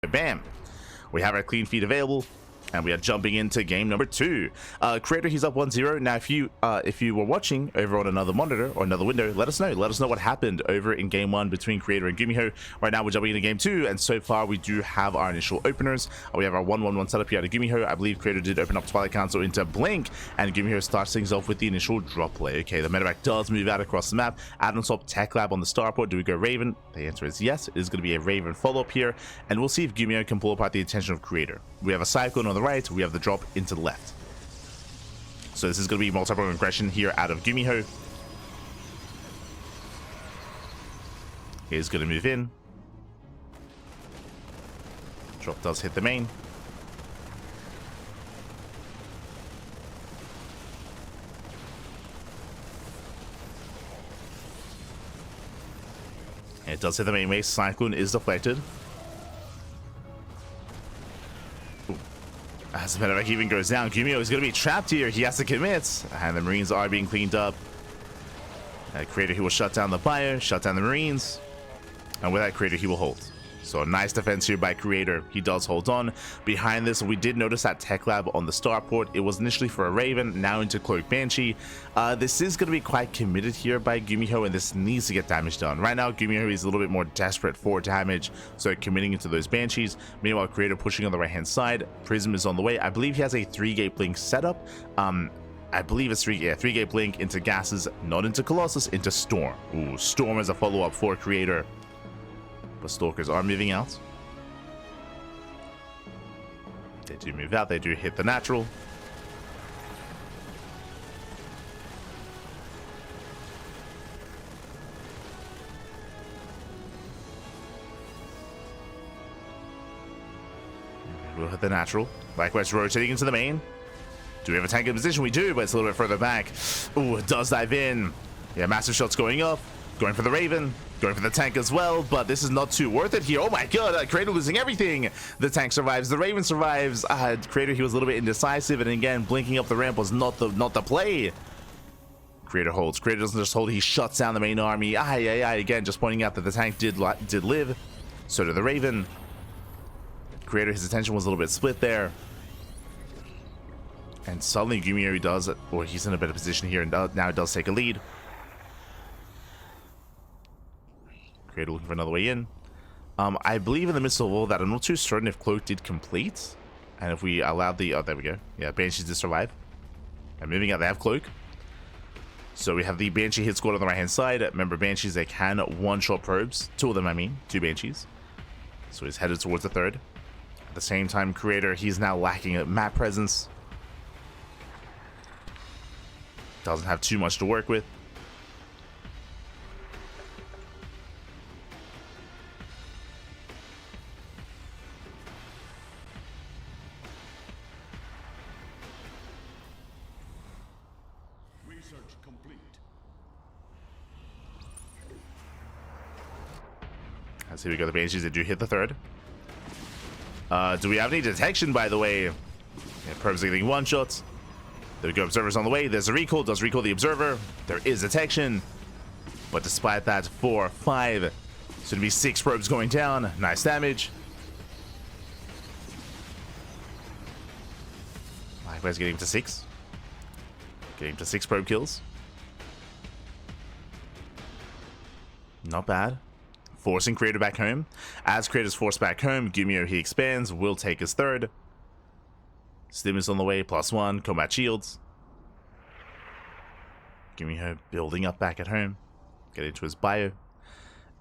Bam. We have our clean feed available, and we are jumping into game number 2. Creator, he's up 1-0. Now, if you were watching over on another monitor or another window, let us know. Let us know what happened over in game 1 between Creator and GuMiho. Right now, we're jumping into game 2, and so far, we do have our initial openers. We have our 1-1-1 setup here at GuMiho. I believe Creator did open up Twilight Council into Blink, and GuMiho starts things off with the initial drop play. Okay, the medevac does move out across the map. Add on top Tech Lab on the starport. Do we go Raven? The answer is yes. It is going to be a Raven follow-up here, and we'll see if GuMiho can pull apart the attention of Creator. We have a Cyclone on the right. We have the drop into the left. So this is going to be multiple aggression here out of GuMiho. He's going to move in. Drop does hit the main. It does hit the main base. Cyclone is deflected. As the medevac even goes down, GuMiho is going to be trapped here. He has to commit, and the Marines are being cleaned up. Creator, he will shut down the bio, shut down the Marines, and with that, Creator, he will hold. So a nice defense here by Creator. He does hold on. Behind this, we did notice that Tech Lab on the starport. It was initially for a Raven, now into Cloak Banshee. This is going to be quite committed here by GuMiho, and this needs to get damage done. Right now, GuMiho is a little bit more desperate for damage, so committing into those Banshees. Meanwhile, Creator pushing on the right-hand side. Prism is on the way. I believe he has a 3-gate blink setup. I believe it's 3-gate blink into Gases, not into Colossus, into Storm. Ooh, Storm as a follow-up for Creator. But Stalkers are moving out. They do move out. They do hit the natural. We'll hit the natural. Likewise, rotating into the main. Do we have a tank in position? We do, but it's a little bit further back. Ooh, it does dive in. Yeah, massive shots going up. Going for the Raven. Going for the tank as well, but this is not too worth it here. Oh my god, Creator losing everything. The tank survives, the Raven survives. Creator, he was a little bit indecisive, and again, blinking up the ramp was not the play. Creator holds. Creator doesn't just hold, he shuts down the main army. Again, just pointing out that the tank did live. So did the Raven. Creator, his attention was a little bit split there. And suddenly GuMiho does, or he's in a better position here, and now does take a lead. Creator looking for another way in. I believe in the midst of all that, I'm not too certain if Cloak did complete, and if we allowed the, oh, there we go. Yeah, Banshees did survive. And moving out, they have Cloak. So we have the Banshee hit squad on the right hand side. Remember, Banshees, they can one-shot probes. 2 of them, I mean, 2 Banshees. So he's headed towards the 3rd. At the same time, Creator, he's now lacking a map presence. Doesn't have too much to work with. As here we go, the Banshees, they do hit the 3rd. Do we have any detection, by the way? Yeah, probes are getting one-shots. There we go, Observer's on the way. There's a recall, does recall the Observer. There is detection. But despite that, 4, 5. So it'll be 6 probes going down. Nice damage. Likewise, getting to 6. Getting to 6 probe kills. Not bad. Forcing Creator back home. As Creator's forced back home, GuMiho, he expands, will take his 3rd. Stim is on the way, +1, combat shields. GuMiho building up back at home. Get into his bio.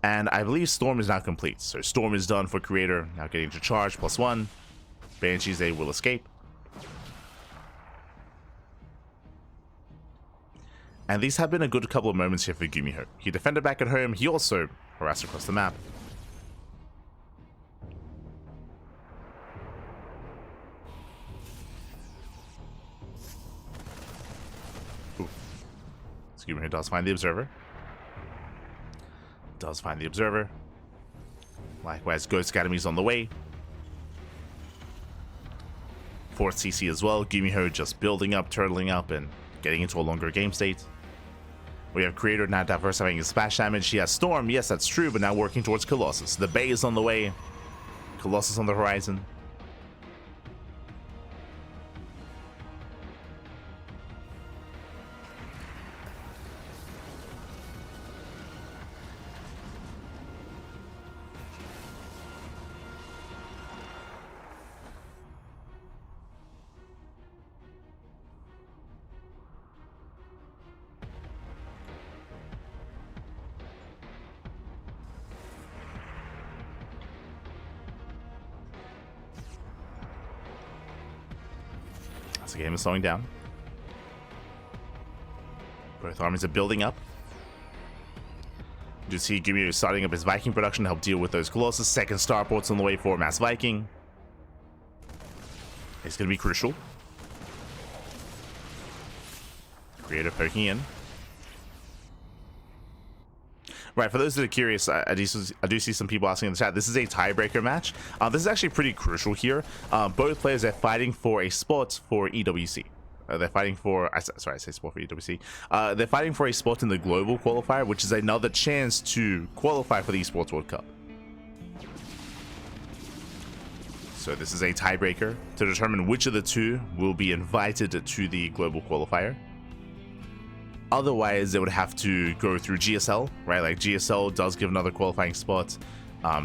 And I believe Storm is now complete. So Storm is done for Creator, now getting to charge, +1. Banshees, they will escape. And these have been a good couple of moments here for GuMiho. He defended back at home, he also harassed across the map. Ooh. GuMiho does find the Observer. Does find the Observer. Likewise, Ghost Academy's on the way. 4th CC as well. GuMiho just building up, turtling up, and getting into a longer game state. We have Creator now diversifying his splash damage. He has Storm, yes, that's true, but now working towards Colossus. The Bay is on the way. Colossus on the horizon. As the game is slowing down. Both armies are building up. You see GuMiho starting up his Viking production to help deal with those Colossus. Second starport's on the way for Mass Viking. It's going to be crucial. Creator poking in. Right, for those that are curious, I do see some people asking in the chat, this is a tiebreaker match. This is actually pretty crucial here. Both players are fighting for a spot for EWC. They're fighting for, I say spot for EWC. They're fighting for a spot in the global qualifier, which is another chance to qualify for the Esports World Cup. So this is a tiebreaker to determine which of the two will be invited to the global qualifier. Otherwise, they would have to go through GSL, right? Like GSL does give another qualifying spot.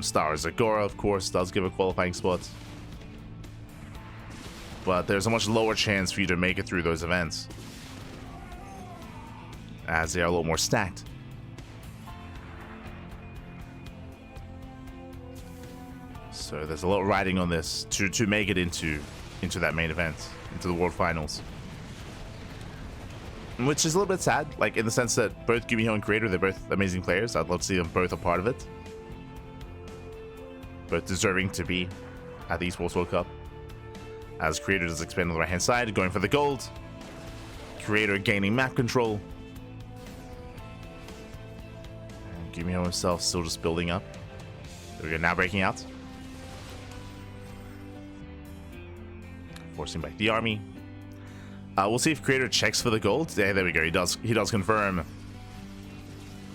Star Zagora, of course, does give a qualifying spot. But there's a much lower chance for you to make it through those events, as they are a little more stacked. So there's a lot riding on this to make it into that main event, into the World Finals. Which is a little bit sad, like in the sense that both GuMiho and Creator, they're both amazing players. I'd love to see them both a part of it. Both deserving to be at the Esports World Cup. As Creator does expand on the right hand side, going for the gold. Creator gaining map control. And GuMiho himself still just building up. There we go, now breaking out. Forcing back the army. We'll see if Creator checks for the gold. Yeah, there we go. He does confirm.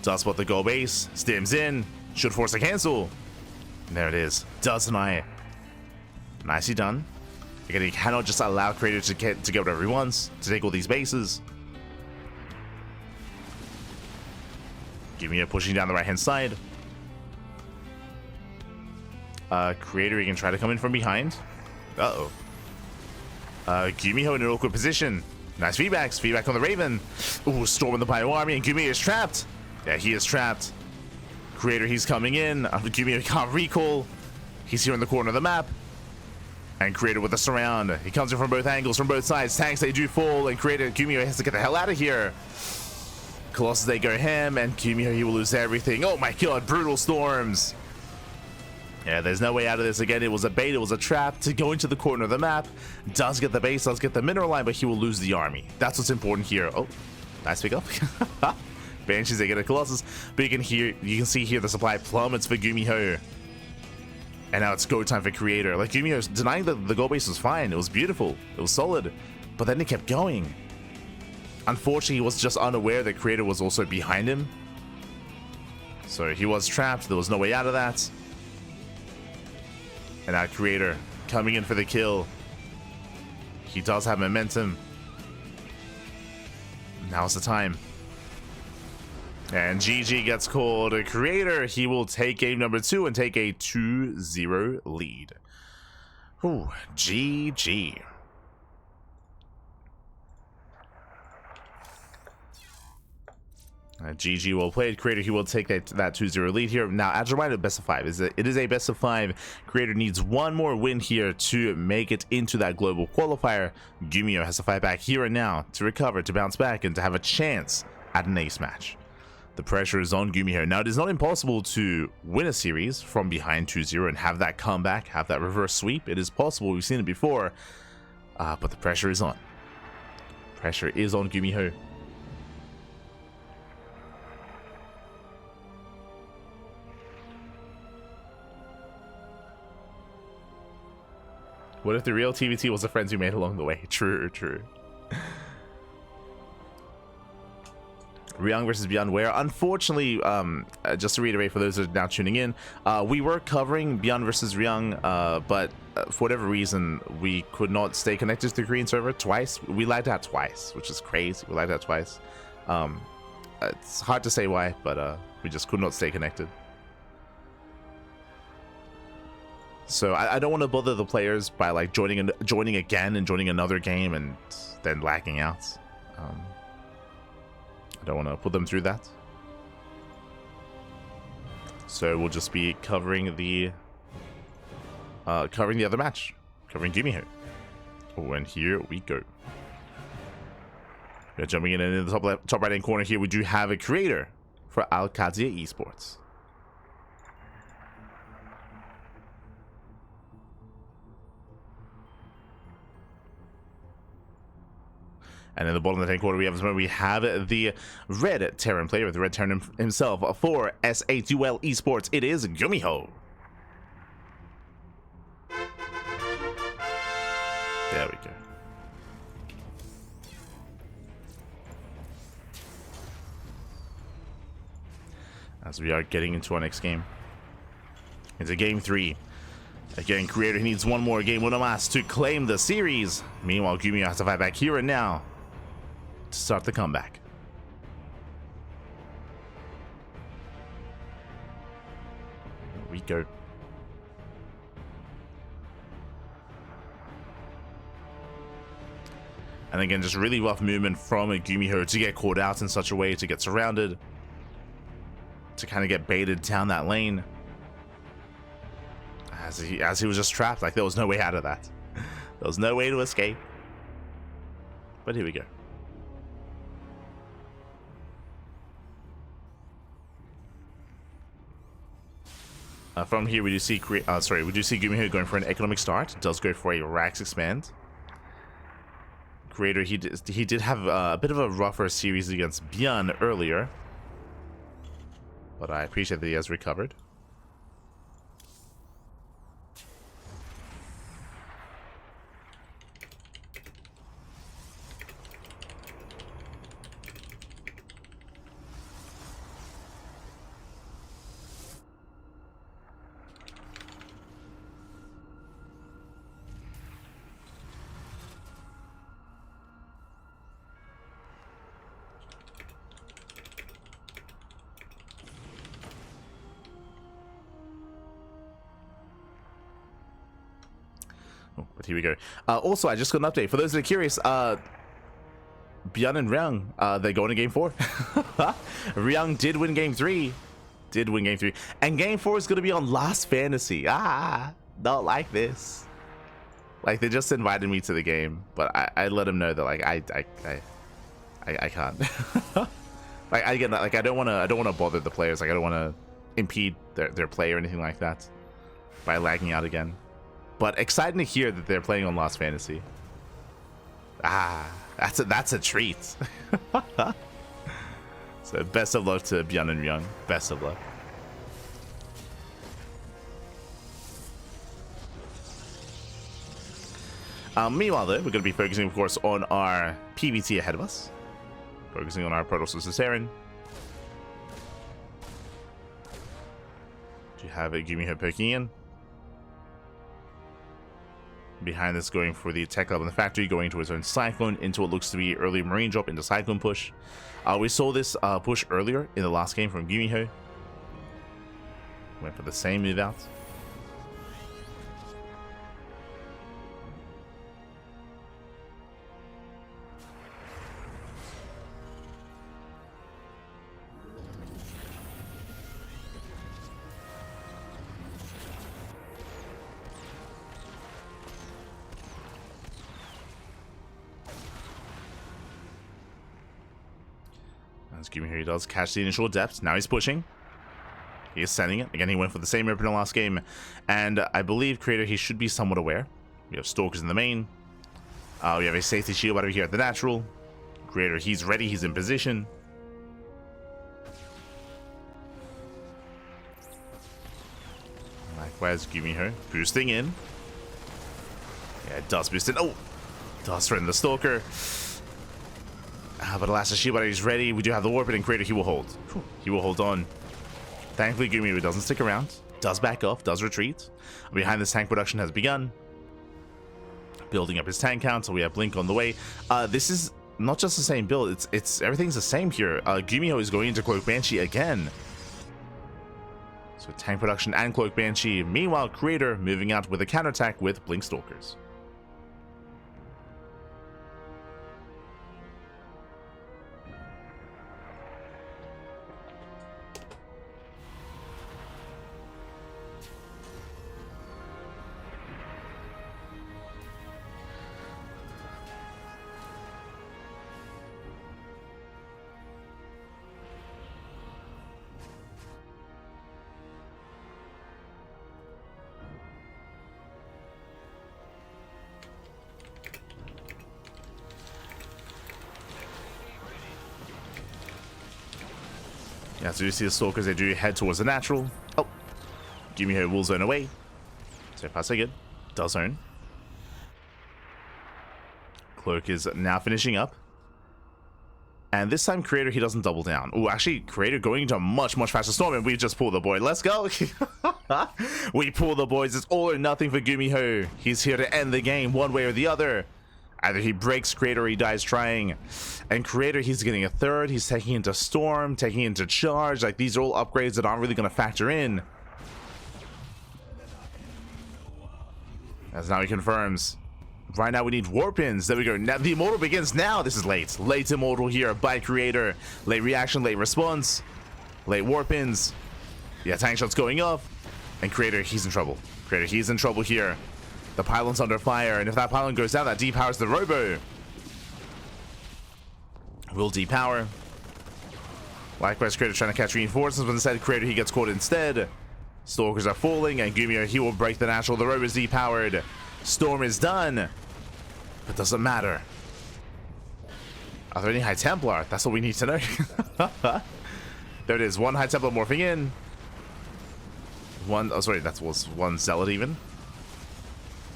Does spot the gold base. Stims in. Should force a cancel. And there it is. Does deny it. Nicely done. Again, he cannot just allow Creator to get whatever he wants, to take all these bases. GuMiho pushing down the right hand side. Creator, he can try to come in from behind. Uh-oh. GuMiho in an awkward position. Nice feedbacks. Feedback on the Raven. Ooh, storm in the Bio Army, and GuMiho is trapped. Yeah, he is trapped. Creator, he's coming in. GuMiho can't recall. He's here in the corner of the map. And Creator with the surround. He comes in from both angles, from both sides. Tanks, they do fall, and Creator, GuMiho has to get the hell out of here. Colossus, they go ham, and GuMiho, he will lose everything. Oh my god, brutal storms. Yeah, there's no way out of this. Again, it was a bait, it was a trap to go into the corner of the map. Does get the base, does get the mineral line, but he will lose the army. That's what's important here. Oh, nice pick up. Banshees, they get a Colossus. But you can see here the supply plummets for GuMiho. And now it's go time for Creator. Like, GuMiho denying the gold base was fine. It was beautiful. It was solid. But then it kept going. Unfortunately, he was just unaware that Creator was also behind him. So he was trapped. There was no way out of that. And now Creator coming in for the kill. He does have momentum. Now's the time. And GG gets called. Creator, he will take game number 2 and take a 2-0 lead. Ooh, GG. GG well played. Creator, he will take that 2-0 lead here. Now, as a reminder, best of 5 it is a best of 5. Creator needs one more win here to make it into that global qualifier. GuMiho has to fight back here and now to recover, to bounce back, and to have a chance at an ace match. The pressure is on GuMiho. Now, it is not impossible to win a series from behind 2-0 and have that comeback, have that reverse sweep. It is possible. We've seen it before. But the pressure is on. Pressure is on GuMiho. What if the real TvT was the friends you made along the way? True, true. Ryung versus Beyond Where. Unfortunately, just to reiterate for those that are now tuning in, we were covering Beyond versus Ryung, but for whatever reason, we could not stay connected to the Korean server twice. We lagged out twice, which is crazy. We lagged out twice. It's hard to say why, but we just could not stay connected. So I don't want to bother the players by like joining again and joining another game and then lagging out. I don't want to put them through that. So we'll just be covering the other match, covering GuMiho. Oh, and here we go. We're jumping in the top right hand corner here. We do have a creator for Al-Qadsia Esports. And in the bottom left-hand corner, we have the red Terran player, the red Terran himself for S8UL Esports. It is GuMiho. There we go. As we are getting into our next game. It's a game 3. Again, creator, he needs one more game with Amas to claim the series. Meanwhile, GuMiho has to fight back here and now to start the comeback. Here we go. And again, just really rough movement from GuMiho to get caught out in such a way, to get surrounded, to kind of get baited down that lane. As he was just trapped, like there was no way out of that. There was no way to escape. But here we go. From here, we do see GuMiho going for an economic start. Does go for a Rax expand. Creator, he did have a bit of a rougher series against Bjorn earlier, but I appreciate that he has recovered. But here we go. Also, I just got an update. For those that are curious, Bjorn and Ryung, they're going to game 4. Ryung did win game 3. And game 4 is going to be on Last Fantasy. Not like this. Like, they just invited me to the game, but I let them know that, like, I can't. Like, I don't want to bother the players. Like, I don't want to impede their play or anything like that by lagging out again. But exciting to hear that they're playing on Last Fantasy. That's a treat. So best of luck to Bjorn and Ryung. Best of luck. Meanwhile, though, we're going to be focusing, of course, on our PBT ahead of us. Focusing on our Protoss Terran. Do you have a GuMiho poking in? Behind this, going for the tech lab in the factory, going to his own Cyclone into what looks to be early Marine drop into Cyclone push. We saw this push earlier in the last game from GuMiho. Went for the same move out. As GuMiho, he does catch the initial depth. Now he's pushing. He is sending it. Again, he went for the same opener last game. And I believe, Creator, he should be somewhat aware. We have Stalkers in the main. We have a safety shield over here at the natural. Creator, he's ready. He's in position. Likewise, GuMiho boosting in. Yeah, it does boost in. Oh! Does threaten the Stalker. But alas, the shield battery is ready. We do have the warp and Creator. He will hold. He will hold on. Thankfully, GuMiho doesn't stick around. Does back off. Does retreat. Behind this, tank production has begun. Building up his tank count. So we have Blink on the way. This is not just the same build. It's everything's the same here. GuMiho is going into Cloak Banshee again. So tank production and Cloak Banshee. Meanwhile, Creator moving out with a counterattack with Blink Stalkers. Yeah, so you see the Stalkers, they do head towards the natural. Oh, GuMiho will zone away. So far so good. Does zone. Cloak is now finishing up. And this time Creator, he doesn't double down. Oh, actually, Creator going into a much faster storm, and we just pull the boy. Let's go. We pull the boys. It's all or nothing for GuMiho. He's here to end the game one way or the other. Either he breaks Creator or he dies trying. And Creator, he's getting a third. He's taking into Storm, taking into Charge. Like, these are all upgrades that aren't really going to factor in. As now he confirms. Right now we need Warpins. There we go. Now the Immortal begins now. This is late. Late Immortal here by Creator. Late reaction, late response. Late Warpins. Yeah, tank shots going off. And Creator, he's in trouble. Creator, he's in trouble here. The pylon's under fire, and if that pylon goes down, that depowers the robo. Will depower. Likewise, Creator trying to catch reinforcements, but instead, Creator, he gets caught instead. Stalkers are falling, and GuMiho, he will break the natural. The robo is depowered. Storm is done. But doesn't matter. Are there any High Templar? That's what we need to know. There it is. One High Templar morphing in. One, oh sorry, that was one Zealot even.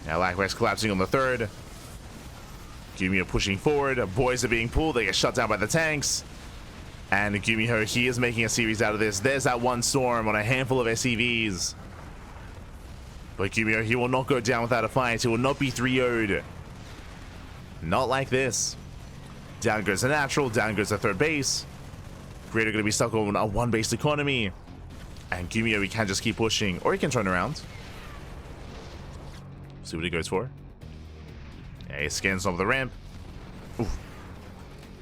Now Likewise collapsing on the third. GuMiho pushing forward. Boys are being pulled. They get shut down by the tanks. And GuMiho, he is making a series out of this. There's that one storm on a handful of SCVs. But GuMiho, he will not go down without a fight. He will not be 3-0'd. Not like this. Down goes the natural. Down goes the third base. Creator going to be stuck on a one-based economy. And GuMiho, he can just keep pushing. Or he can turn around. See what he goes for. Yeah, he scans over the ramp. Oof.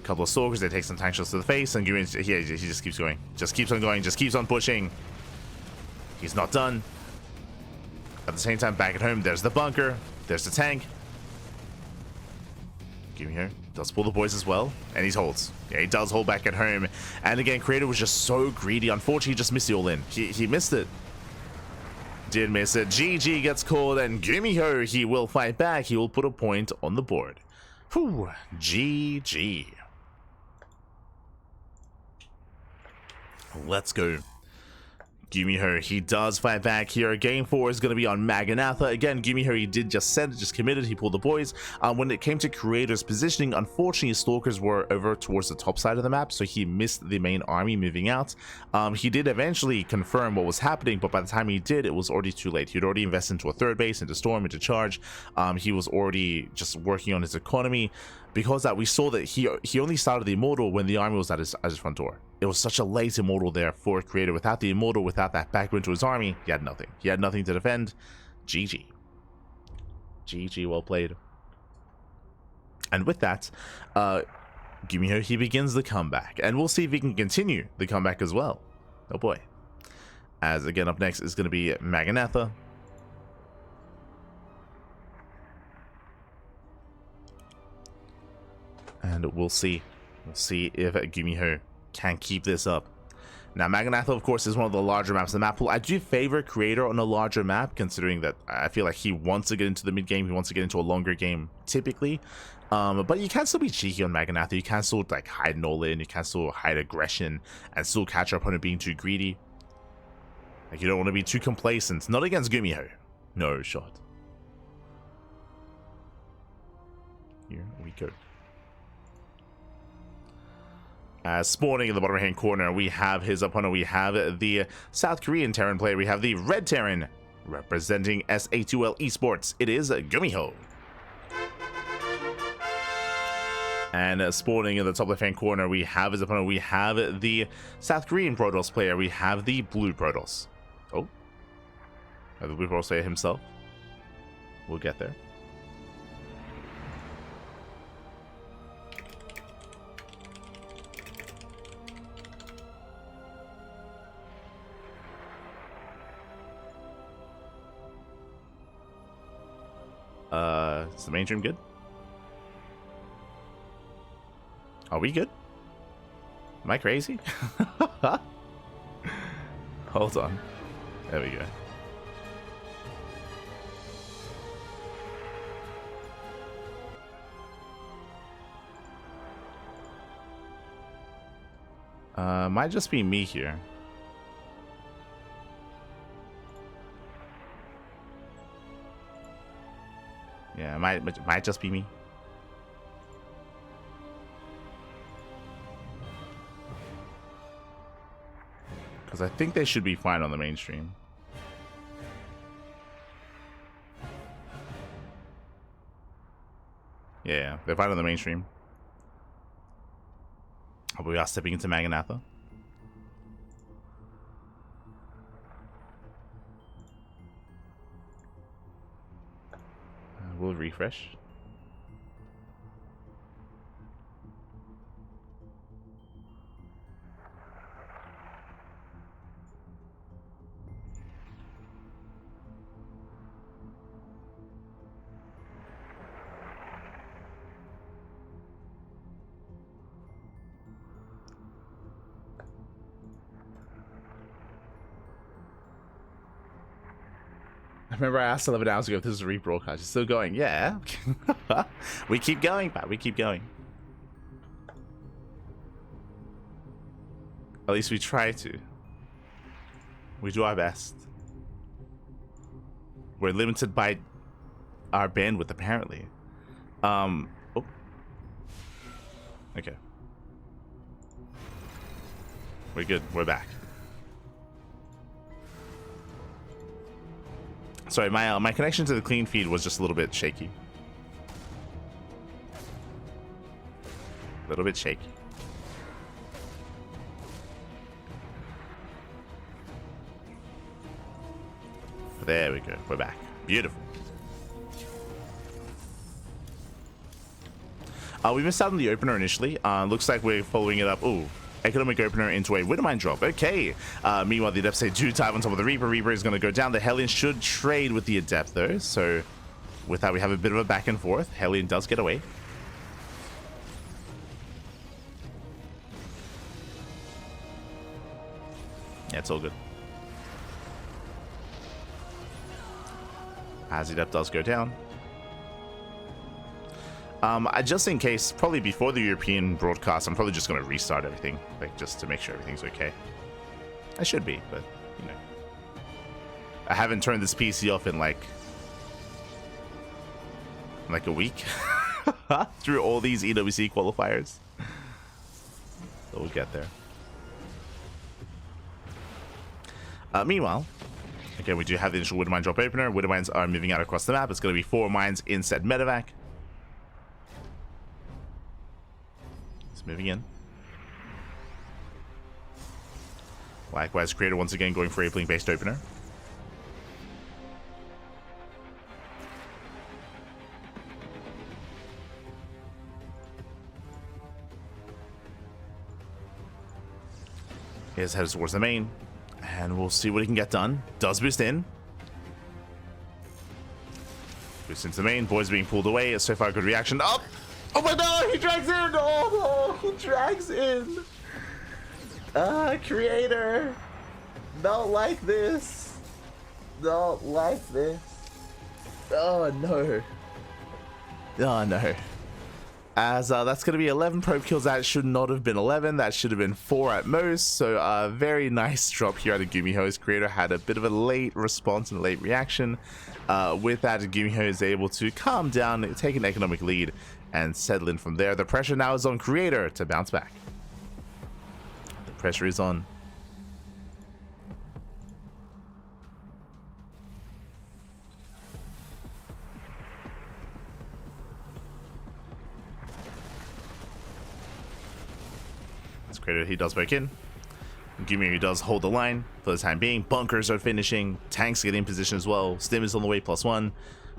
Couple of Stalkers, they take some tank shots to the face, and GuMiho, he just keeps going. Just keeps on going, just keeps on pushing. He's not done. At the same time, back at home, there's the bunker. There's the tank. GuMiho does pull the boys as well, and he holds. Yeah, he does hold back at home. And again, Creator was just so greedy. Unfortunately, he just missed the all-in. He missed it. Did miss it. GG gets called, and GuMiho, he will fight back. He will put a point on the board. Whew. GG. Let's go. GuMiho, he does fight back here. Game 4 is going to be on Maganatha. Again, GuMiho, he did just send it, just committed. He pulled the boys. When it came to Creator's positioning, unfortunately, Stalkers were over towards the top side of the map, so he missed the main army moving out. He did eventually confirm what was happening, but by the time he did, it was already too late. He'd already invested into a third base, into Storm, into Charge. He was already just working on his economy. Because that, we saw that he only started the Immortal when the army was at his front door. It was such a late Immortal there for Creator. Without the Immortal, without that backbone to his army, he had nothing. He had nothing to defend. GG. GG, well played. And with that, GuMiho, he begins the comeback. And we'll see if he can continue the comeback as well. Oh boy. As again, up next is going to be Maganatha. And we'll see. We'll see if GuMiho can keep this up. Now, Maganatha, of course, is one of the larger maps in the map pool. I do favor Creator on a larger map, considering that I feel like he wants to get into the mid-game. He wants to get into a longer game, typically. But you can still be cheeky on Maganatha. You can still like hide an all-in. You can still hide aggression and still catch your opponent being too greedy. Like, you don't want to be too complacent. Not against GuMiho. No shot. Here we go. Spawning in the bottom right hand corner, we have his opponent. We have the South Korean Terran player. We have the Red Terran representing SA2L Esports. It is GuMiho. And spawning in the top left hand corner, we have his opponent. We have the South Korean Protoss player. We have the Blue Protoss. Oh, the Blue Protoss player himself. We'll get there. Is the main stream good? Are we good? Am I crazy? Hold on. There we go. Might just be me here. Yeah, might just be me. Because I think they should be fine on the mainstream. Yeah, they're fine on the mainstream. Oh, but we are stepping into Maganatha. We'll refresh. I remember I asked 11 hours ago if this is a rebroadcast. It's still going. Yeah. We keep going, Pat. We keep going. At least we try to. We do our best. We're limited by our bandwidth, apparently. Oh. Okay. We're good. We're back. Sorry, my connection to the clean feed was just a little bit shaky. A little bit shaky. There we go. We're back. Beautiful. We missed out on the opener initially. Looks like we're following it up. Ooh. Economic opener into a Widowmine drop. Okay. Meanwhile, the Adepts say do type on top of the Reaper. Reaper is going to go down. The Hellion should trade with the Adept, though. So, with that, we have a bit of a back and forth. Hellion does get away. Yeah, it's all good. As the Adept does go down. Just in case, probably before the European broadcast, I'm probably just going to restart everything, like just to make sure everything's okay. I should be, but you know, I haven't turned this PC off in like a week through all these EWC qualifiers. So we'll get there. Meanwhile, again, we do have the initial Widowmine drop opener. Widowmines are moving out across the map. It's going to be 4 mines in said medevac. Moving in. Likewise, Creator once again going for a blink based opener. He's headed towards the main, and we'll see what he can get done. Does boost in. Boost into the main. Boys being pulled away. So far, good reaction. Up. Oh my no, he drags in! Oh no, he drags in! Creator! Don't like this! Don't like this! Oh no. Oh no. As that's going to be 11 probe kills. That should not have been 11. That should have been 4 at most. So very nice drop here out of GuMiho's. Creator had a bit of a late response and late reaction. With that, GuMiho is able to calm down, take an economic lead, and settle in from there. The pressure now is on Creator to bounce back. Pressure is on. That's great. He does break in. GuMiho does hold the line for the time being. Bunkers are finishing. Tanks get in position as well. Stim is on the way, +1.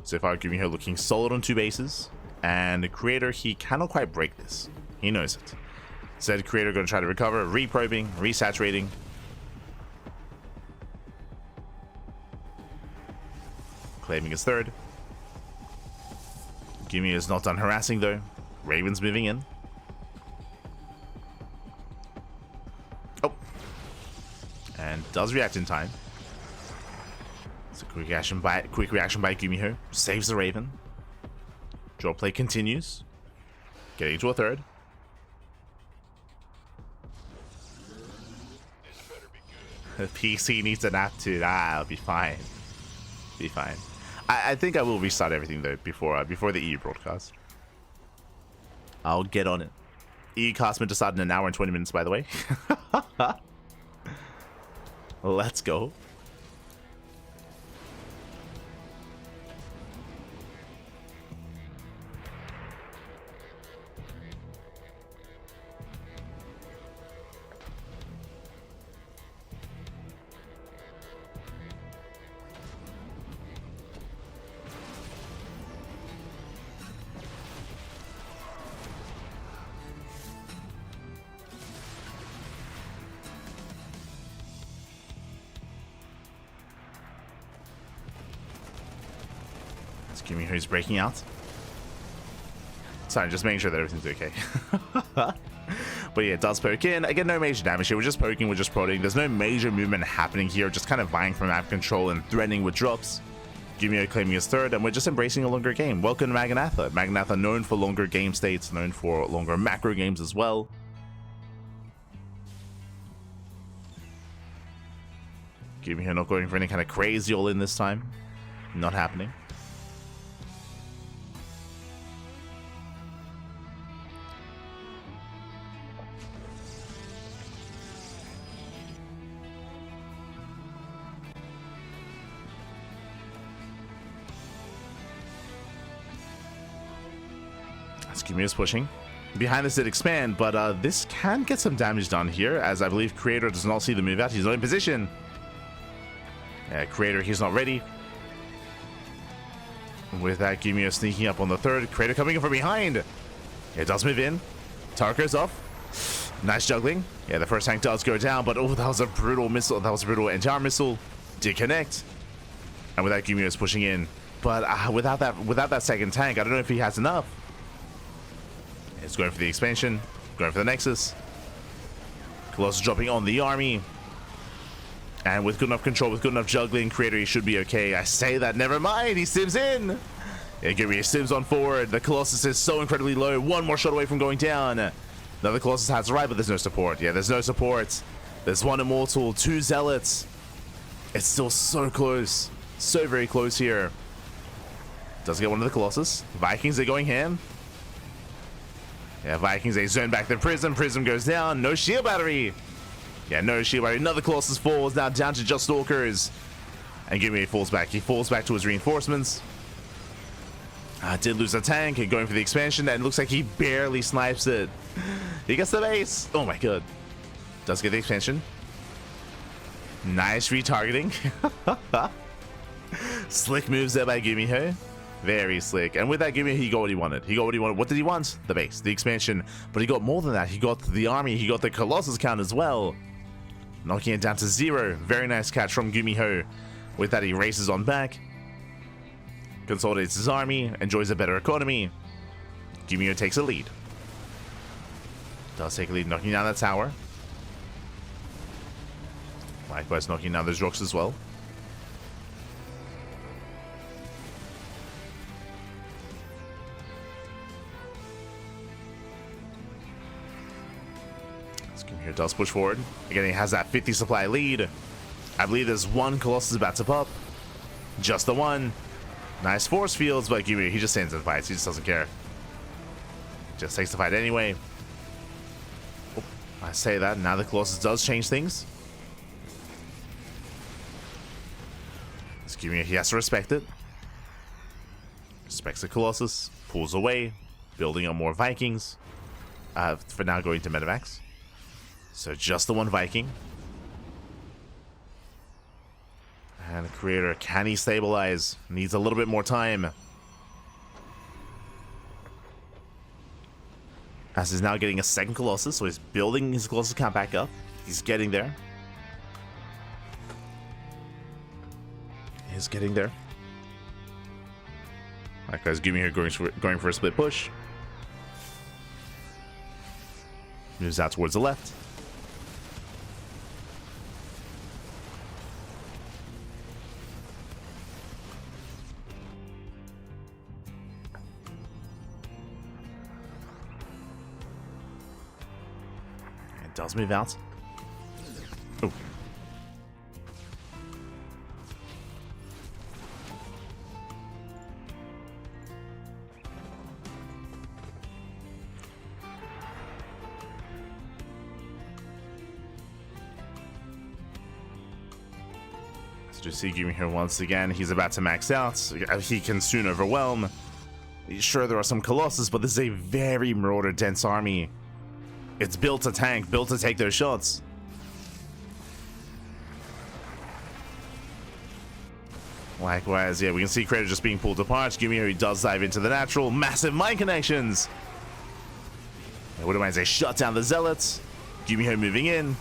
So far, GuMiho looking solid on 2 bases. And the Creator, he cannot quite break this. He knows it. Said Creator going to try to recover. Reprobing, resaturating. Claiming his 3rd. GuMiho is not done harassing though. Raven's moving in. And does react in time. It's a quick reaction by GuMiho. Saves the Raven. Draw play continues. Getting to a 3rd. The PC needs a nap too. I'll be fine. Be fine. I think I will restart everything though before the EU broadcast. I'll get on it. EU cast meant to start in an hour and 20 minutes, by the way. Let's go. GuMiho is breaking out. Sorry, just making sure that everything's okay. But yeah, it does poke in. Again, no major damage here. We're just poking, we're just prodding. There's no major movement happening here. Just kind of vying for map control and threatening with drops. GuMiho claiming his 3rd, and we're just embracing a longer game. Welcome to Magnatha. Magnatha known for longer game states, known for longer macro games as well. GuMiho not going for any kind of crazy all-in this time. Not happening. GuMiho is pushing. Behind this did expand, but this can get some damage done here, as I believe Creator does not see the move out. He's not in position. Creator, he's not ready. With that, GuMiho sneaking up on the 3rd. Creator coming in from behind. It does move in. Tarko's off. Nice juggling. Yeah, the first tank does go down, but oh, that was a brutal missile. That was a brutal anti-arm missile. Did connect. And with that, GuMiho is pushing in. But without that second tank, I don't know if he has enough. It's going for the expansion, going for the Nexus. Colossus dropping on the army. And with good enough control, with good enough juggling, Creator, he should be okay. I say that, never mind, he sims in. Yeah, GuMiho sims on forward. The Colossus is so incredibly low. One more shot away from going down. Now the Colossus has to ride, but there's no support. Yeah, there's no support. There's 1 Immortal, 2 Zealots. It's still so close. So very close here. Does get one of the Colossus. Vikings are going ham. Yeah, Vikings, they zone back the Prism. Prism goes down. No shield battery. Yeah, no shield battery. Another Colossus falls. Now down to just Stalkers. And GuMiho falls back. He falls back to his reinforcements. Did lose a tank. Going for the expansion. And it looks like he barely snipes it. He gets the base. Oh my god. Does get the expansion. Nice retargeting. Slick moves there by GuMiho. Very slick. And with that, GuMiho, he got what he wanted. He got what he wanted. What did he want? The base, the expansion. But he got more than that. He got the army. He got the Colossus count as well. Knocking it down to 0. Very nice catch from GuMiho. With that, he races on back. Consolidates his army. Enjoys a better economy. GuMiho takes a lead. Does take a lead, knocking down that tower. Likewise, knocking down those rocks as well. GuMiho does push forward. Again, he has that 50 supply lead. I believe there's 1 Colossus about to pop. Just the 1. Nice force fields, but GuMiho, he just stands and fights. He just doesn't care. Just takes the fight anyway. Oh, I say that, now the Colossus does change things. GuMiho, he has to respect it. Respects the Colossus, pulls away, building up more Vikings. For now going to Medivacs. So just the one Viking. And the Creator, can he stabilize? Needs a little bit more time. As he's now getting a second Colossus, so he's building his Colossus count back up. He's getting there. He's getting there. That guy's GuMiho going for a split push. Moves out towards the left. It does move out. Oh. To see GuMiho once again, he's about to max out. He can soon overwhelm. Sure, there are some Colossus, but this is a very Marauder dense army. It's built to tank, built to take those shots. Likewise, yeah, we can see Creator just being pulled apart. GuMiho, he does dive into the natural. Massive mind connections. I wouldn't mind say shut down the Zealots. GuMiho moving in.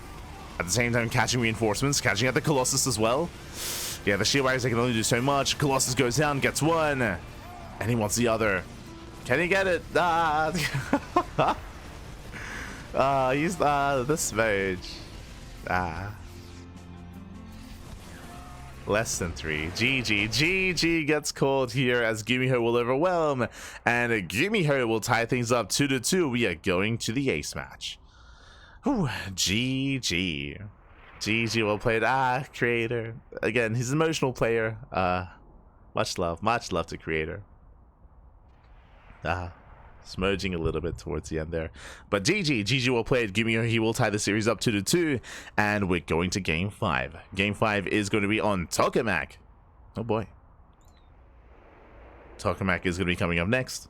At the same time, catching reinforcements, catching at the Colossus as well. Yeah, the shield wires, they can only do so much. Colossus goes down, gets one. And he wants the other. Can he get it? He's the smudge. Less than 3. GG gets called here as GuMiho will overwhelm. And GuMiho will tie things up 2-2. We are going to the ace match. Whew, GG. GG, well played. Creator. Again, he's an emotional player. Much love to Creator. Smudging a little bit towards the end there. But GG, well played. GuMiho, he will tie the series up 2-2. And we're going to Game 5. Game 5 is going to be on Tokamak. Oh boy. Tokamak is going to be coming up next.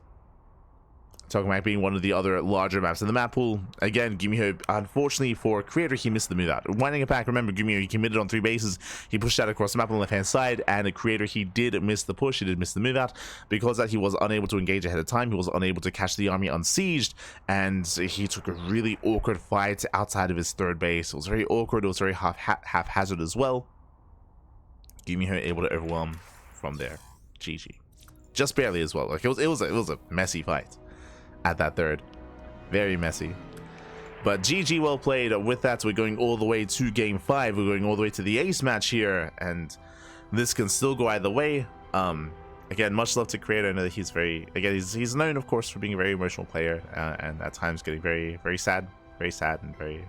Tokamak being one of the other larger maps in the map pool. Again, GuMiho, unfortunately for Creator, he missed the move out. Winding it back, remember, GuMiho, he committed on 3 bases. He pushed out across the map on the left-hand side, and the Creator, he did miss the push. He did miss the move out. Because that he was unable to engage ahead of time, he was unable to catch the army unsieged, and he took a really awkward fight outside of his 3rd base. It was very awkward. It was very haphazard as well. GuMiho able to overwhelm from there. GG. Just barely as well. Like it was a messy fight at that 3rd. Very messy. But GG, well played. With that, we're going all the way to Game 5. We're going all the way to the ace match here, and this can still go either way. Again, much love to Creator. I know that he's he's known, of course, for being a very emotional player, and at times getting very sad and very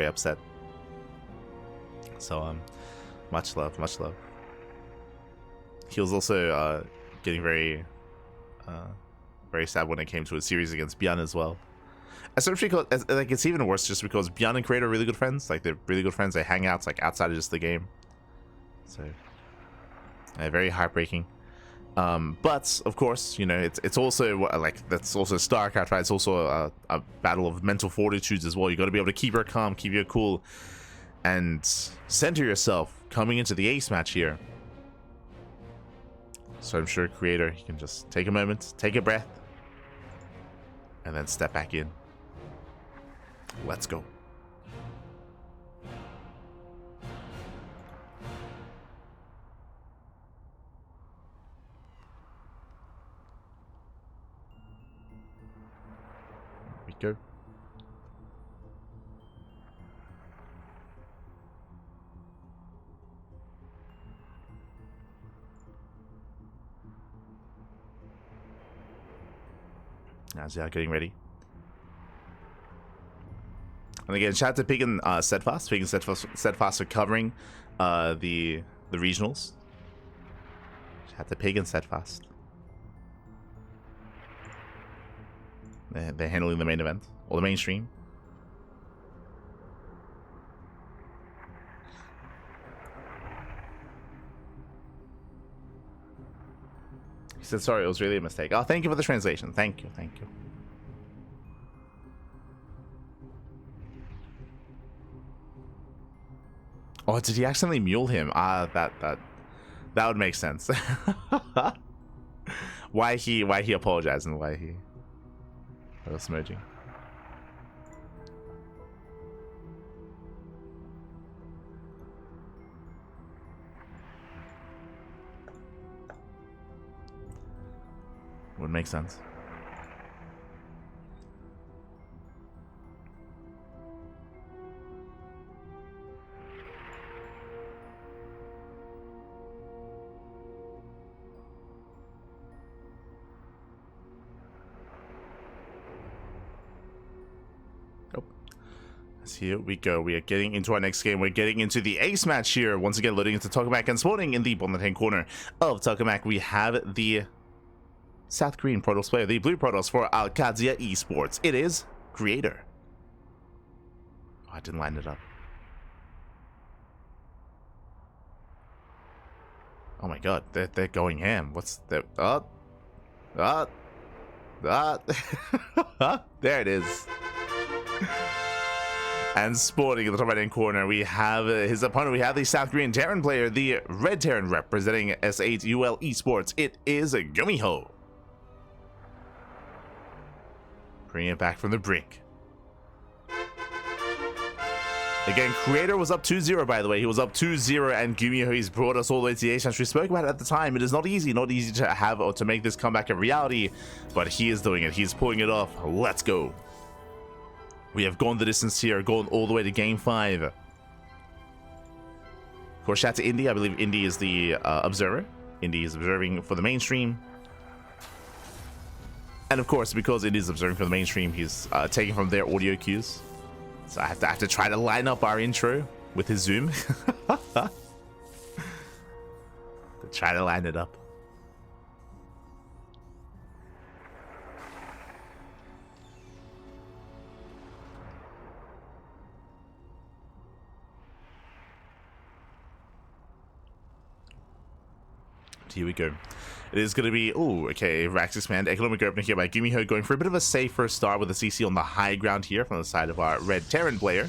upset. So much love. He was also getting very sad when it came to a series against Bjorn as well. Especially because, like, it's even worse just because Bjorn and Creator are really good friends. Like, they're really good friends. They hang out, like, outside of just the game. So, very heartbreaking. But, of course, you know, it's also, like, that's also StarCraft, right? It's also a battle of mental fortitudes as well. You got to be able to keep your calm, keep your cool, and center yourself coming into the ace match here. So I'm sure Creator, he can just take a moment, take a breath, and then step back in. Let's go. Here we go. As they are getting ready. And again, shout out to Pig and Steadfast. Pig and Steadfast are covering the regionals. Shout out to Pig and Steadfast. They're handling the main event, or the mainstream. said sorry, it was really a mistake. Oh, thank you for the translation. Thank you, thank you. Oh, did he accidentally mule him? That would make sense. why he apologized and why he was smudging. Would make sense. Here we go. We are getting into our next game. We're getting into the ace match here. Once again, loading into Tokamak and spawning in the bottom left-hand corner of Tokamak. We have the South Korean Protoss player, the blue Protoss for Alcadia Esports. It is Creator. Oh, I didn't line it up. Oh my god, they're going ham. What's the there it is. And sporting in the top right-hand corner, we have his opponent. We have the South Korean Terran player, the Red Terran representing S8UL Esports. It is GuMiho. Bringing it back from the brink. Again, Creator was up 2-0, by the way. He was up 2-0, and GuMiho, he's brought us all the way to the ace match. We spoke about it at the time. It is not easy to have or to make this comeback a reality, but he is doing it. He's pulling it off. Let's go. We have gone the distance here, gone all the way to game 5. Of course, shout out to Indy. I believe Indy is the observer. Indy is observing for the mainstream. And of course, because Indy is observing for the mainstream, he's taking from their audio cues. So I have to try to line up our intro with his zoom. To try to line it up. Here we go. It is going to be, oh, okay, Rax Expand, Economic Opener here by GuMiho, going for a bit of a safer start with a CC on the high ground here from the side of our Red Terran player.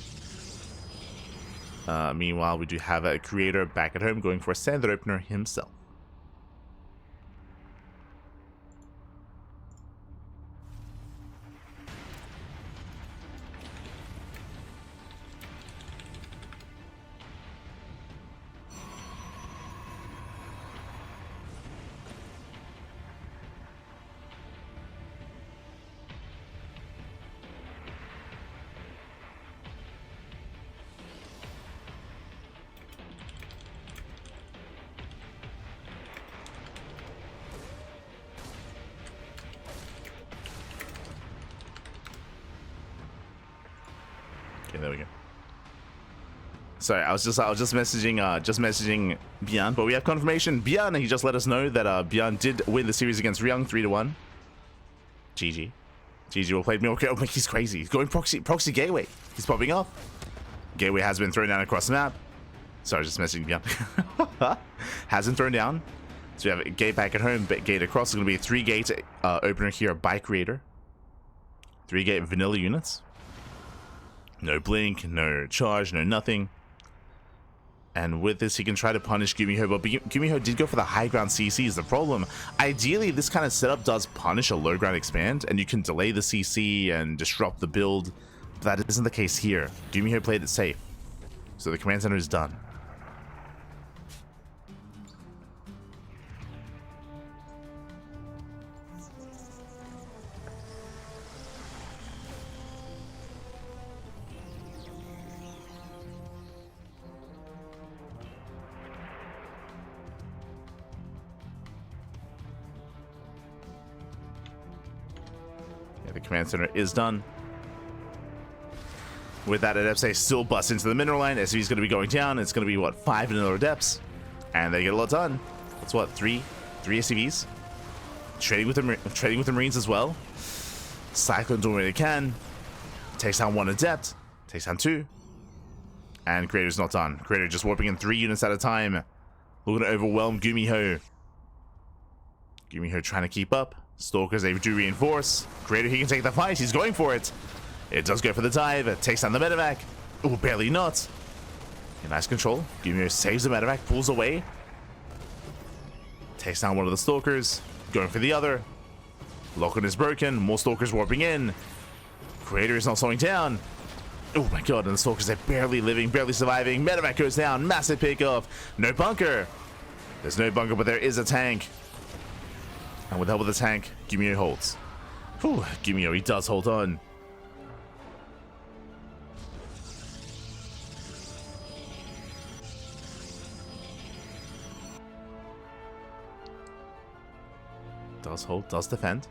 Meanwhile, we do have a Creator back at home going for a Standard Opener himself. Okay, there we go. Sorry, I was just messaging Bjorn, but we have confirmation. Bjorn, he just let us know that Bjorn did win the series against Ryung 3-1. GG. GG will play me. Okay, oh, he's crazy. He's going proxy gateway. He's popping off. Gateway has been thrown down across the map. Sorry, just messaging Bjorn. Hasn't thrown down. So we have a gate back at home, but gate across. It's going to be a 3-gate opener here by Creator. 3-gate vanilla units. No blink, no charge, no nothing. And with this, he can try to punish GuMiho, but GuMiho did go for the high ground CC is the problem. Ideally, this kind of setup does punish a low ground expand, and you can delay the CC and disrupt the build. But that isn't the case here. GuMiho played it safe. So the command center is done. The command center is done. With that, Adepts still bust into the mineral line. SV's going to be going down. It's going to be, what, 5 in another Adepts. And they get a lot done. That's what, 3 SCVs. Trading with the Marines as well. Cyclone doing what they can. Takes down 1 Adept. Takes down 2. And Creator's not done. Creator just warping in 3 units at a time. Looking to overwhelm GuMiho. GuMiho trying to keep up. Stalkers, they do reinforce. Creator, he can take the fight. He's going for it. It does go for the dive. It takes down the medevac. Oh, barely not. Yeah, nice control. GuMiho saves the medevac, pulls away. Takes down one of the Stalkers. Going for the other. Lock-on is broken. More Stalkers warping in. Creator is not slowing down. Oh my god, and the Stalkers, they're barely living, barely surviving. Medevac goes down. Massive pickoff. No bunker. There's no bunker, but there is a tank. And with the help of the tank, GuMiho holds. Whew, GuMiho, he does hold on. Does hold, does defend.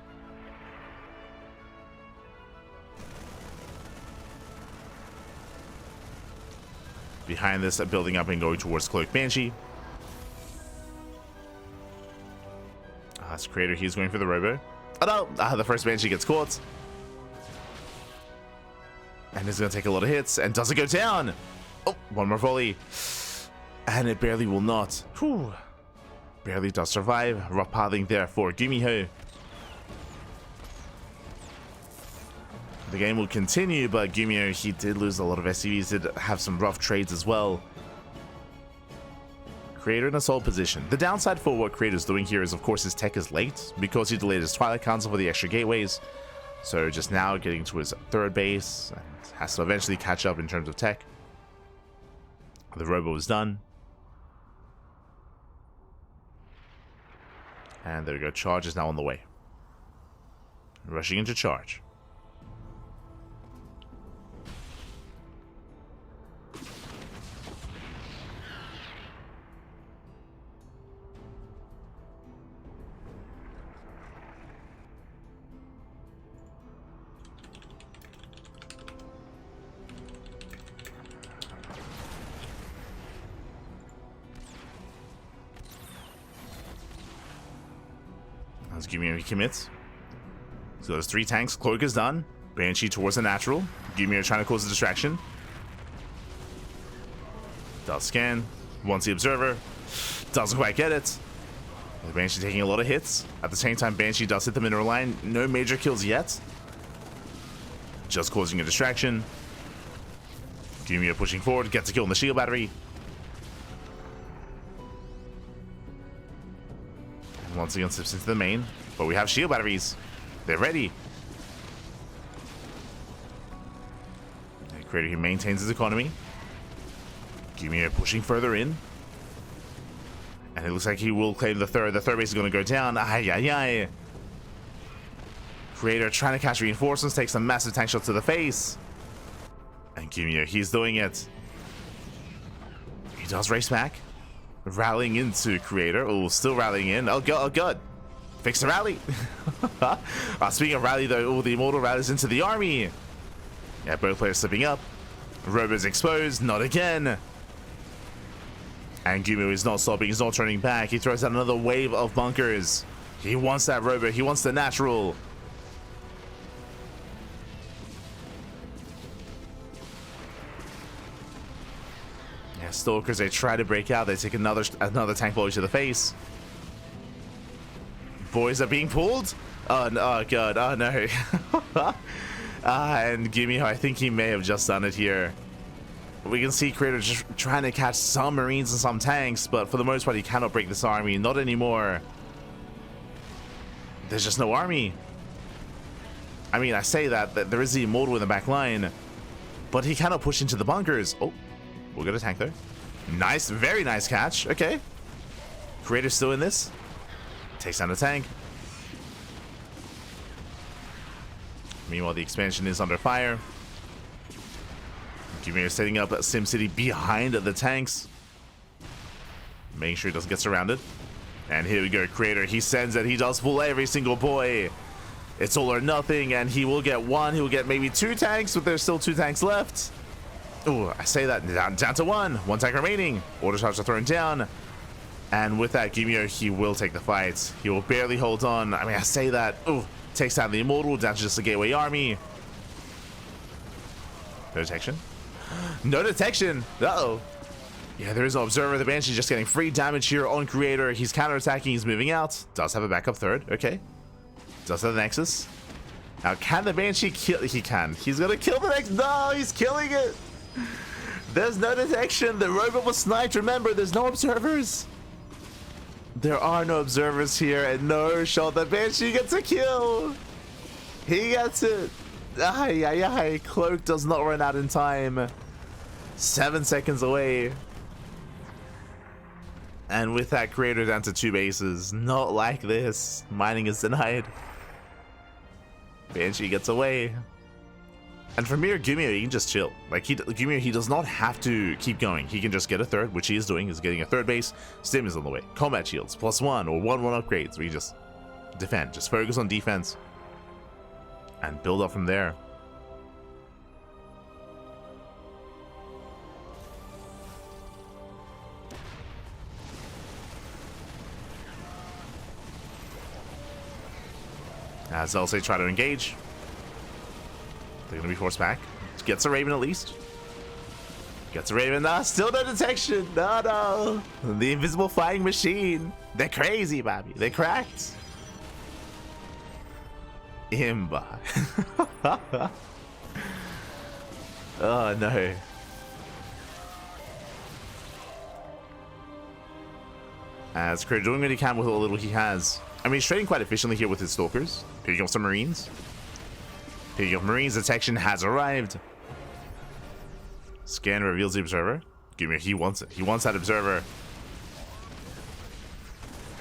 Behind this, building up and going towards Cloak Banshee. That's Creator, he's going for the robo. Oh no! The first Banshee gets caught. And is going to take a lot of hits, and does it go down? Oh, one more volley. And it barely will not. Whew. Barely does survive. Rough pathing there for GuMiho. The game will continue, but GuMiho, he did lose a lot of SCVs, did have some rough trades as well. Creator in a solid position. The downside for what Creator's doing here is, of course, his tech is late because he delayed his Twilight Council for the extra gateways. So just now getting to his third base and has to eventually catch up in terms of tech. The robo is done. And there we go. Charge is now on the way. Rushing into charge. As GuMiho commits. So there's 3 tanks. Cloak is done. Banshee towards the natural. GuMiho trying to cause a distraction. Does scan. Wants the observer. Doesn't quite get it. The Banshee taking a lot of hits. At the same time, Banshee does hit the mineral line. No major kills yet. Just causing a distraction. GuMiho pushing forward. Gets a kill on the shield battery. Once again slips into the main, but we have shield batteries. They're ready. Creator, he maintains his economy. GuMiho pushing further in. And it looks like he will claim the third. The third base is going to go down. Ay, ay, ay. Creator trying to catch reinforcements, takes some massive tank shots to the face. And GuMiho, he's doing it. He does race back. Rallying into Creator. Oh, still rallying in. Oh god, oh god. Fix the rally. Speaking of rally though, the Immortal rallies into the army. Yeah, both players slipping up. Robo's exposed. Not again. And GuMiho is not stopping. He's not turning back. He throws out another wave of bunkers. He wants that Robo. He wants the natural. Yeah, Stalkers, they try to break out. They take another tank volley to the face. Boys are being pulled. Oh, no, oh god. Oh no. And GuMiho, I think he may have just done it here. We can see Creator just trying to catch some Marines and some tanks, but for the most part, he cannot break this army. Not anymore. There's just no army. I mean, I say that there is the Immortal in the back line, but he cannot push into the bunkers. Oh, we'll get a tank there. Nice, very nice catch. Okay. Creator's still in this. Takes down the tank. Meanwhile, the expansion is under fire. GuMiho setting up SimCity behind the tanks. Making sure he doesn't get surrounded. And here we go, Creator. He sends it. He does pull every single boy. It's all or nothing, and he will get one. He will get maybe 2 tanks, but there's still 2 tanks left. Oh, I say that. Down to 1. 1 tank remaining. Order shots are thrown down. And with that, GuMiho, he will take the fight. He will barely hold on. I mean, I say that. Oh, takes down the Immortal, down to just a Gateway army. No detection. No detection. Uh-oh. Yeah, there is no observer. The Banshee just getting free damage here on Creator. He's counterattacking. He's moving out. Does have a backup third. Okay. Does have the Nexus. Now, can the Banshee kill? He can. He's going to kill the Nexus. No, he's killing it. There's no detection. The robot was sniped. Remember, there's no observers. There are no observers here. And no shot. The Banshee gets a kill. He gets it. Ay, ay, ay. Cloak does not run out in time. 7 seconds away. And with that, Creator down to 2 bases. Not like this. Mining is denied. Banshee gets away. And from here, GuMiho, he can just chill. Like, GuMiho, he does not have to keep going. He can just get a third, which he is doing. He's getting a third base. Stim is on the way. Combat shields, +1 or 1/1 upgrades. Where you just defend. Just focus on defense. And build up from there. As Elsay try to engage. They're going to be forced back. Gets a Raven at least. Gets a Raven. No, still no detection. No, no. The invisible flying machine. They're crazy, Bobby. They're cracked. Imba. Oh, no. As Creator doing what he can with what little he has. I mean, he's trading quite efficiently here with his Stalkers. Picking up some Marines. Picking up Marines. Detection has arrived. Scan reveals the Observer. GuMiho, he wants it. He wants that Observer.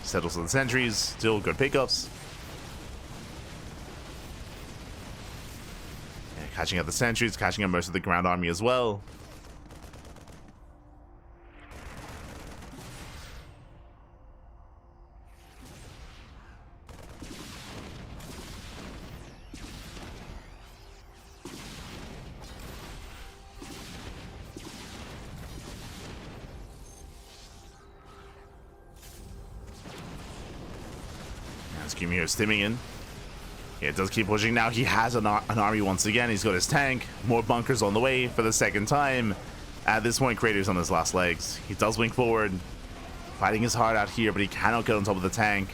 Settles on the sentries. Still good pickups. Yeah, catching up the sentries. Catching up most of the ground army as well. GuMiho stimming in. Yeah, it does keep pushing. Now he has an army once again. He's got his tank. More bunkers on the way for the second time. At this point, Creator's on his last legs. He does wing forward. Fighting his heart out here, but he cannot get on top of the tank.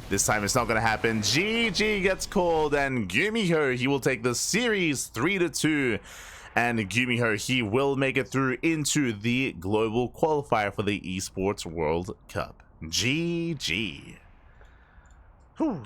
This time it's not going to happen. GG gets called, and GuMiho, he will take the series 3-2. And GuMiho, he will make it through into the global qualifier for the Esports World Cup. GG. Whew.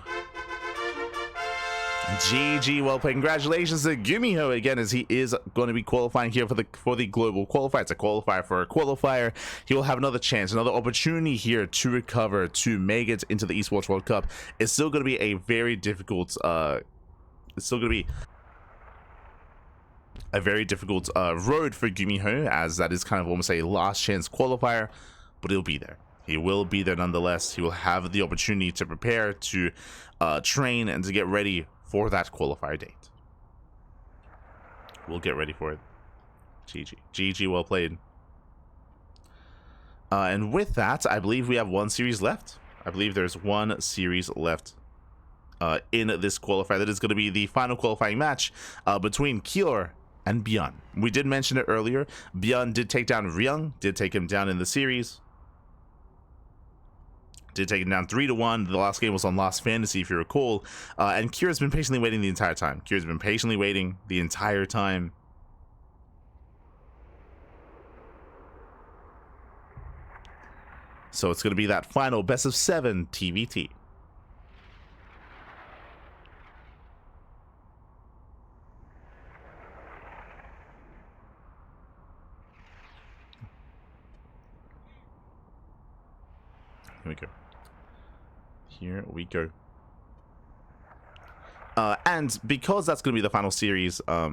GG, well played. Congratulations to GuMiho again, as he is going to be qualifying here for the global qualifier. It's a qualifier for a qualifier. He will have another chance, another opportunity here to recover, to make it into the Esports World Cup. It's still going to be a very difficult it's still going to be a very difficult road for GuMiho, as that is kind of almost a last chance qualifier, but he'll be there. He will be there nonetheless. He will have the opportunity to prepare, to train, and to get ready for that qualifier date. We'll get ready for it. GG. GG, well played. And with that, I believe we have one series left. I believe there's one series left in this qualifier. That is going to be the final qualifying match between Kior and Bjorn. We did mention it earlier. Bjorn did take down Ryung, did take him down in the series. Did take him down 3-1. The last game was on Last Fantasy, if you recall. And Kira's been patiently waiting the entire time. Kira's been patiently waiting the entire time. So it's going to be that final best of 7 TvT. Here we go. Here we go. And because that's going to be the final series, but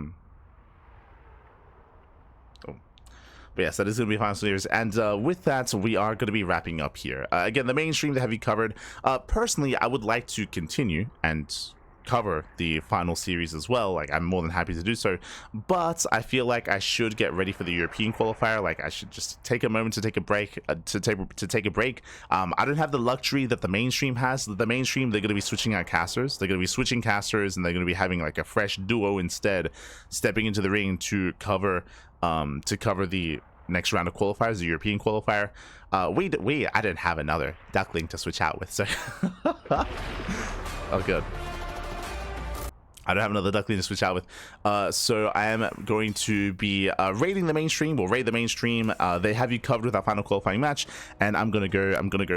yes, that is going to be the final series. And with that, we are going to be wrapping up here. Again, the mainstream that have you covered. Personally, I would like to continue and cover the final series as well. Like, I'm more than happy to do so, but I feel like I should get ready for the European qualifier. Like, I should just take a moment to take a break, I don't have the luxury that the mainstream has. The mainstream, they're going to be switching out casters. They're going to be switching casters, and they're going to be having like a fresh duo instead, stepping into the ring to cover the next round of qualifiers, the European qualifier. I didn't have another Duckling to switch out with, so oh good. I don't have another Duckling to switch out with, so I am going to be raiding the mainstream. We'll raid the mainstream. They have you covered with our final qualifying match, and I'm gonna go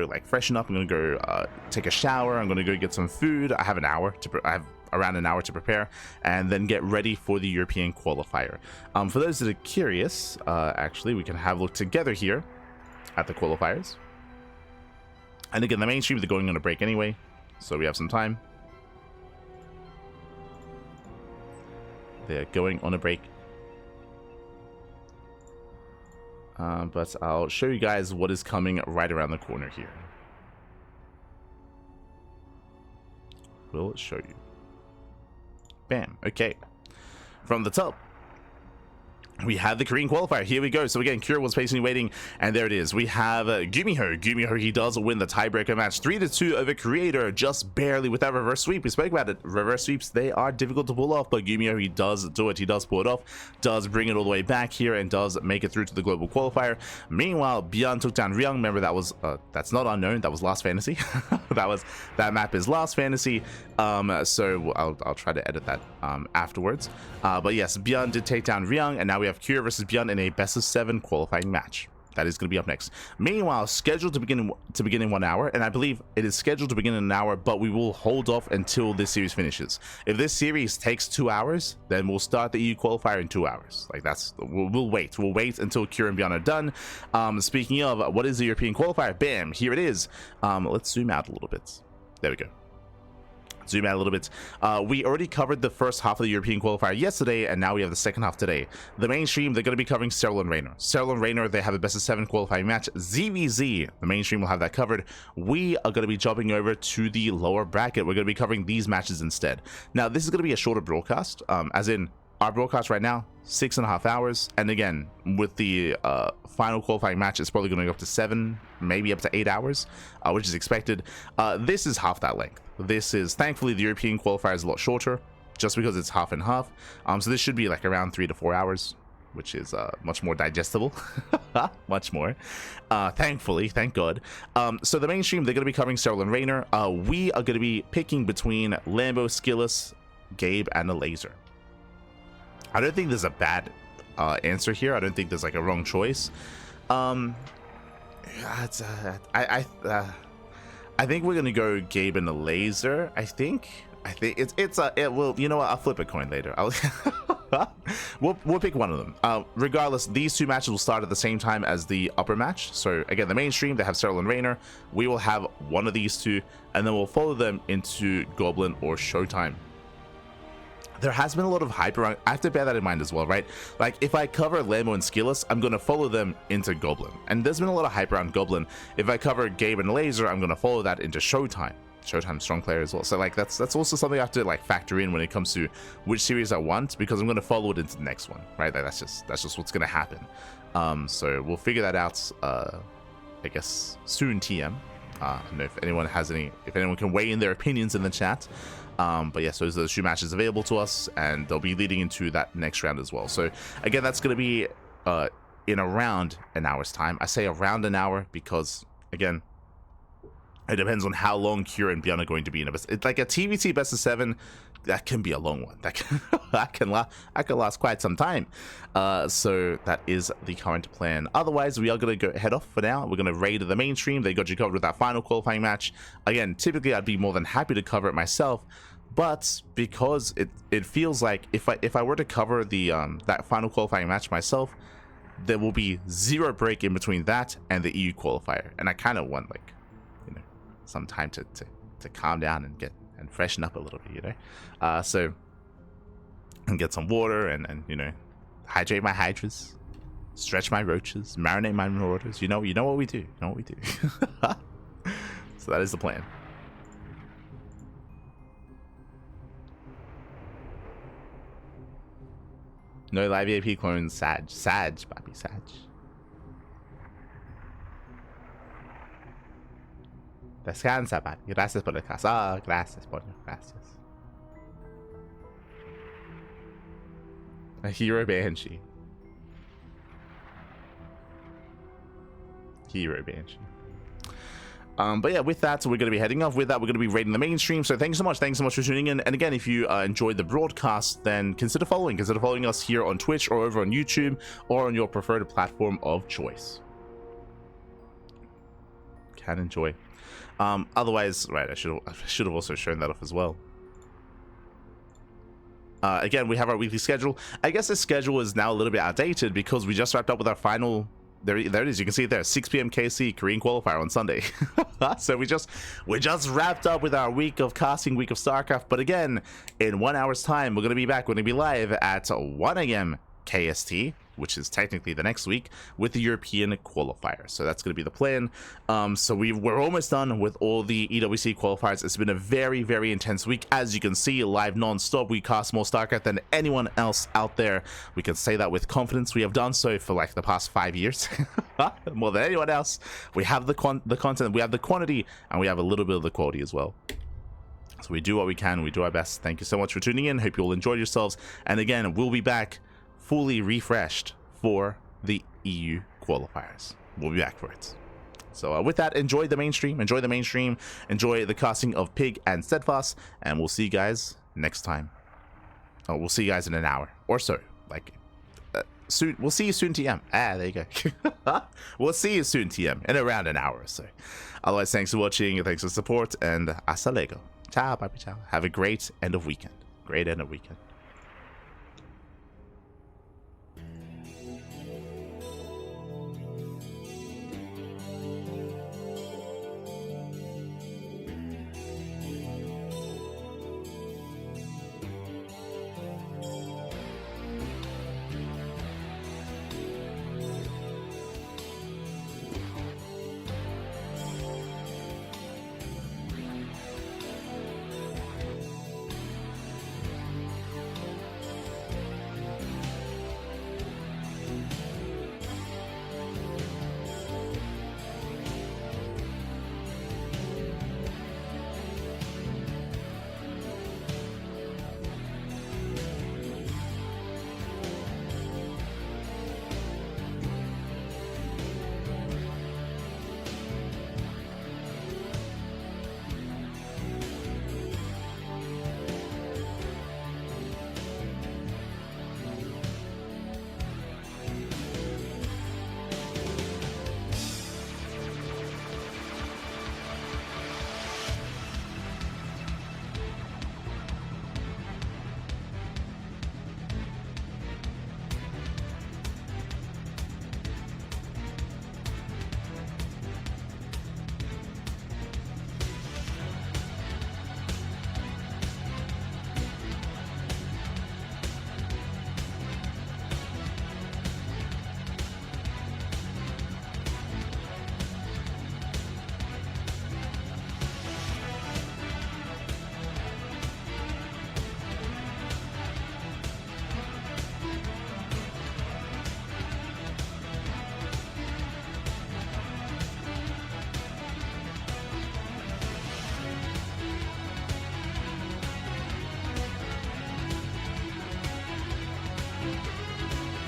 like freshen up. I'm gonna go take a shower. I'm gonna go get some food. I have around an hour to prepare, and then get ready for the European qualifier. For those that are curious, actually, we can have a look together here at the qualifiers. And again, the mainstream, they're going on a break anyway, so we have some time. They're going on a break. But I'll show you guys what is coming right around the corner here. We'll show you. Bam. Okay. From the top, we have the Korean qualifier. Here we go. So again, Kira was patiently waiting, and there it is. We have GuMiho. GuMiho, he does win the tiebreaker match 3-2 over Creator, just barely with that reverse sweep. We spoke about it. Reverse sweeps, they are difficult to pull off, but GuMiho, he does do it. He does pull it off, does bring it all the way back here, and does make it through to the global qualifier. Meanwhile, Byeon took down Ryung. Remember, that was that's not unknown. That was Last Fantasy. that map is Last Fantasy. So I'll try to edit that afterwards. But yes, Byeon did take down Ryung, and now we have Kira versus Byeon in a best of 7 qualifying match. That is going to be up next. Meanwhile, scheduled to begin in 1 hour, and I believe it is scheduled to begin in an hour, but we will hold off until this series finishes. If this series takes 2 hours, then we'll start the EU qualifier in 2 hours. Like we'll wait. We'll wait until Kira and Byeon are done. Speaking of, what is the European qualifier? Bam, here it is. Let's zoom out a little bit. There we go. Zoom out a little bit. We already covered the first half of the European qualifier yesterday, and now we have the second half today. The mainstream, they're going to be covering Serral and Raynor. Serral and Raynor, they have a best of 7 qualifying match. ZVZ, the mainstream will have that covered. We are going to be jumping over to the lower bracket. We're going to be covering these matches instead. Now, this is going to be a shorter broadcast, as in our broadcast right now, 6.5 hours. And again, with the final qualifying match, it's probably going to go up to 7, maybe up to 8 hours, which is expected. This is half that length. This is, thankfully, the European qualifier is a lot shorter, just because it's half and half. So this should be like around 3 to 4 hours, which is much more digestible. Much more. Thankfully, thank God. So the mainstream, they're going to be covering Serral and Raynor. We are going to be picking between Lambo, Skillus, Gabe, and a Laser. I don't think there's a bad answer here. I don't think there's like a wrong choice. I think we're gonna go Gabe and a Laser. I think well, you know what? I'll flip a coin later. We'll pick one of them. Regardless, these 2 matches will start at the same time as the upper match. So again, the mainstream, they have Serral and Raynor. We will have one of these 2, and then we'll follow them into Goblin or Showtime. There has been a lot of hype around. I have to bear that in mind as well, right? Like, if I cover Lambo and Skillus, I'm going to follow them into Goblin. And there's been a lot of hype around Goblin. If I cover Gabe and Laser, I'm going to follow that into Showtime. Showtime's strong player as well. So, like, that's also something I have to, like, factor in when it comes to which series I want, because I'm going to follow it into the next one, right? Like, that's just what's going to happen. So we'll figure that out, I guess, soon, TM. I don't know if anyone can weigh in their opinions in the chat. But yes, those are the 2 matches available to us, and they'll be leading into that next round as well. So again, that's going to be in around an hour's time. I say around an hour because, again, it depends on how long Kira and Byeon are going to be in it's like a TvT best of 7. That can be a long one. That can last quite some time. So that is the current plan. Otherwise, we are going to go head off for now. We're going to raid the mainstream. They got you covered with that final qualifying match. Again, typically I'd be more than happy to cover it myself, but because it feels like if I were to cover the that final qualifying match myself, there will be 0 break in between that and the EU qualifier, and I kind of want, like, you know, some time to calm down and freshen up a little bit, you know. So and get some water and you know, hydrate my hydras, stretch my roaches, marinate my marauders. You know what we do. You know what we do. So that is the plan. No live VIP clones. Sag, papi, Sag. Descansa, papi. Gracias por el caso. Gracias, Ponyo. Gracias. A hero Banshee. Hero Banshee. But yeah, with that, we're going to be heading off. With that, we're going to be raiding the mainstream. So thanks so much. Thanks so much for tuning in. And again, if you enjoyed the broadcast, then consider following. Consider following us here on Twitch or over on YouTube or on your preferred platform of choice. Can enjoy. Otherwise, right, I should have also shown that off as well. Again, we have our weekly schedule. I guess the schedule is now a little bit outdated because we just wrapped up with our final. There it is. You can see it there. 6 p.m. KC Korean qualifier on Sunday. So we just wrapped up with our week of casting, week of StarCraft. But again, in 1 hour's time, we're gonna be back. We're gonna be live at 1 a.m. KST, which is technically the next week, with the European qualifier. So that's going to be the plan. So we're almost done with all the EWC qualifiers. It's been a very, very intense week. As you can see, live non-stop. We cast more StarCraft than anyone else out there. We can say that with confidence. We have done so for like the past 5 years. More than anyone else. We have the content, we have the quantity, and we have a little bit of the quality as well. So we do what we can. We do our best. Thank you so much for tuning in. Hope you all enjoyed yourselves. And again, we'll be back fully refreshed for the EU qualifiers. We'll be back for it. So with that, enjoy the mainstream, enjoy the casting of Pig and Steadfast, and we'll see you guys next time. Oh, we'll see you guys in an hour or so. Like soon, we'll see you soon, TM. There you go. We'll see you soon, TM, in around an hour or so. Otherwise, thanks for watching, thanks for the support, and hasta luego. Ciao, bye, ciao. Have a great end of weekend. Great end of weekend.